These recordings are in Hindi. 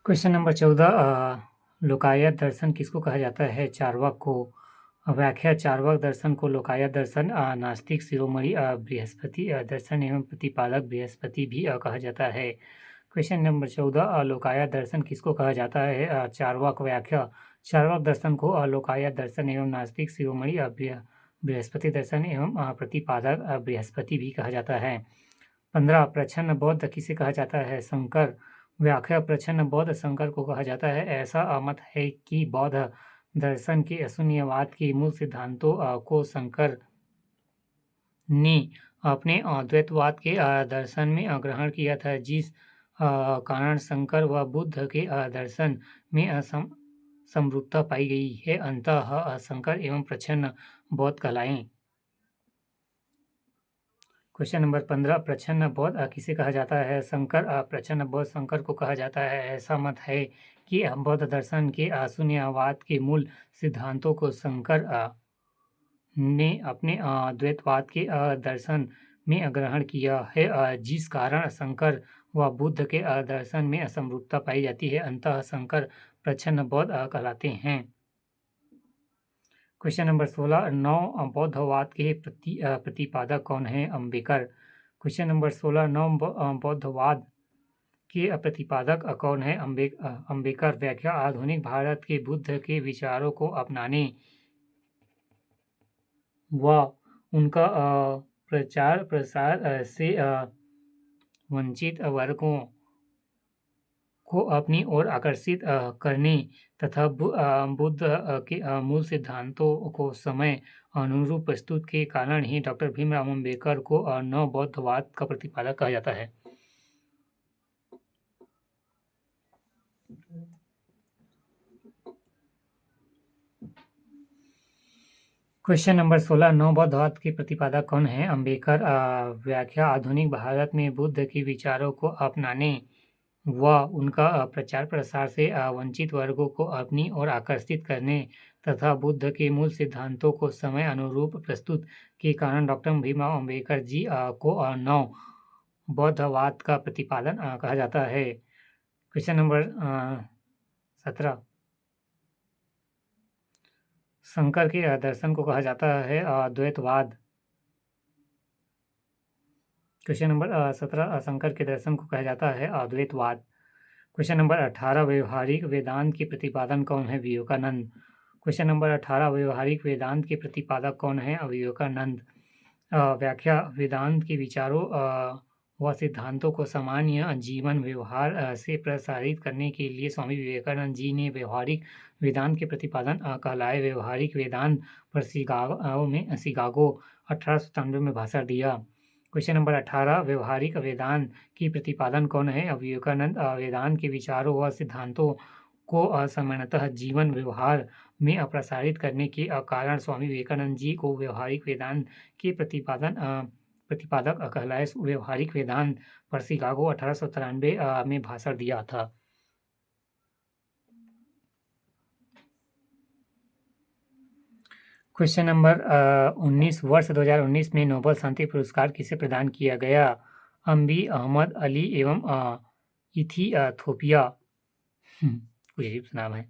क्वेश्चन नंबर 14 लोकायत दर्शन किसको कहा जाता है? चार्वाक को। व्याख्या चार्वाक दर्शन को लोकायत दर्शन, नास्तिक शिरोमणि बृहस्पति दर्शन एवं प्रतिपादक बृहस्पति भी कहा जाता है। क्वेश्चन नंबर 14 लोकायत दर्शन किसको कहा जाता है? चार्वाक। व्याख्या चार्वाक दर्शन को लोकायत दर्शन एवं नास्तिक शिरोमणि बृहस्पति दर्शन एवं प्रतिपादक बृहस्पति भी कहा जाता है। 15 प्रच्छन्न बौद्ध किसे कहा जाता है? शंकर। व्याख्या प्रच्छन्न बौद्ध शंकर को कहा जाता है। ऐसा मत है कि बौद्ध दर्शन के शून्यवाद के मूल सिद्धांतों को शंकर ने अपने द्वैतवाद के दर्शन में ग्रहण किया था, जिस कारण शंकर व बुद्ध के दर्शन में समरूपता पाई गई है। अंततः शंकर एवं प्रच्छन्न बौद्ध कहलाए। क्वेश्चन नंबर 15 प्रच्छन्न बौद्ध किसे कहा जाता है? शंकर। प्रच्छन्न बौद्ध शंकर को कहा जाता है। ऐसा मत है कि बौद्ध दर्शन के शून्यवाद के मूल सिद्धांतों को शंकर ने अपने द्वैतवाद के दर्शन में ग्रहण किया है, जिस कारण शंकर व बुद्ध के दर्शन में समरूपता पाई जाती है। अंततः शंकर प्रच्छन्न बौद्ध कहलाते हैं। क्वेश्चन नंबर 16 नव बौद्धवाद के प्रतिपादक कौन है? अम्बेकर। क्वेश्चन नंबर 16 नव बौद्धवाद के प्रतिपादक कौन है? अम्बेकर। व्याख्या आधुनिक भारत के बुद्ध के विचारों को अपनाने व उनका प्रचार प्रसार से वंचित वर्गों को अपनी ओर आकर्षित करने तथा बुद्ध के मूल सिद्धांतों को समय अनुरूप प्रस्तुत के कारण ही डॉक्टर भीमराव अम्बेडकर को नव बौद्धवाद का प्रतिपादक कहा जाता है। क्वेश्चन नंबर 16 नव बौद्धवाद के प्रतिपादक कौन है? अम्बेडकर। व्याख्या आधुनिक भारत में बुद्ध के विचारों को अपनाने व उनका प्रचार प्रसार से वंचित वर्गों को अपनी ओर आकर्षित करने तथा बुद्ध के मूल सिद्धांतों को समय अनुरूप प्रस्तुत के कारण डॉक्टर भीमराव अम्बेडकर जी को नव बौद्धवाद का प्रतिपादन कहा जाता है। क्वेश्चन नंबर 17 शंकर के दर्शन को कहा जाता है द्वैतवाद। क्वेश्चन नंबर 17 शंकर के दर्शन को कहा जाता है अद्वैतवाद। क्वेश्चन नंबर 18 व्यवहारिक वेदांत के प्रतिपादन कौन है? विवेकानंद। क्वेश्चन नंबर 18 व्यवहारिक वेदांत के प्रतिपादक कौन है? विवेकानंद। व्याख्या वेदांत के विचारों व सिद्धांतों को सामान्य जीवन व्यवहार से प्रसारित करने के लिए स्वामी विवेकानंद जी ने व्यवहारिक वेदांत के प्रतिपादन कहलाए। व्यवहारिक वेदांत पर शिकागो 1897 में भाषण दिया। क्वेश्चन नंबर 18 व्यवहारिक वेदांत की प्रतिपादन कौन है? विवेकानंद। वेदांत के विचारों व सिद्धांतों को सामान्यतः जीवन व्यवहार में प्रसारित करने के कारण स्वामी विवेकानंद जी को व्यवहारिक वेदांत के प्रतिपादक कहलाए। व्यवहारिक वेदांत पर शिकागो 1893 में भाषण दिया था। क्वेश्चन नंबर 19 वर्ष 2019 में नोबेल शांति पुरस्कार किसे प्रदान किया गया? अम्बी अहमद अली एवं इथियोपिया। कुछ अजीब नाम है।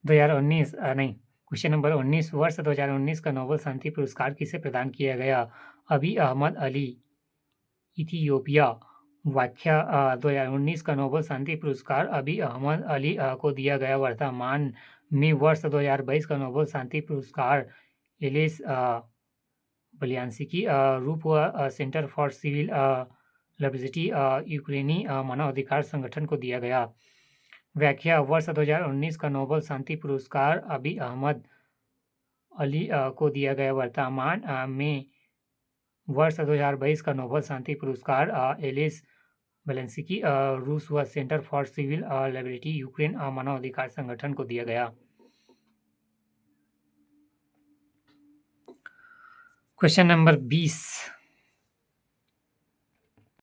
2019 नहीं, क्वेश्चन नंबर 19 वर्ष 2019 का नोबेल शांति पुरस्कार किसे प्रदान किया गया? अबी अहमद अली, इथियोपिया। व्याख्या 2019 का नोबेल शांति पुरस्कार अबी अहमद अली को दिया गया। वर्तमान में वर्ष 2022 का नोबेल शांति पुरस्कार एलिस बलियान्स्की रूप व सेंटर फॉर सिविल लिबर्टी यूक्रेनी मानवाधिकार संगठन को दिया गया। व्याख्या वर्ष 2019 का नोबेल शांति पुरस्कार अबी अहमद अली को दिया गया। वर्तमान में वर्ष 2022 का नोबेल शांति पुरस्कार एलिस बलियान्स्की रूस व center for civil liberty Ukraine मानवाधिकार संगठन को दिया गया। Question number 20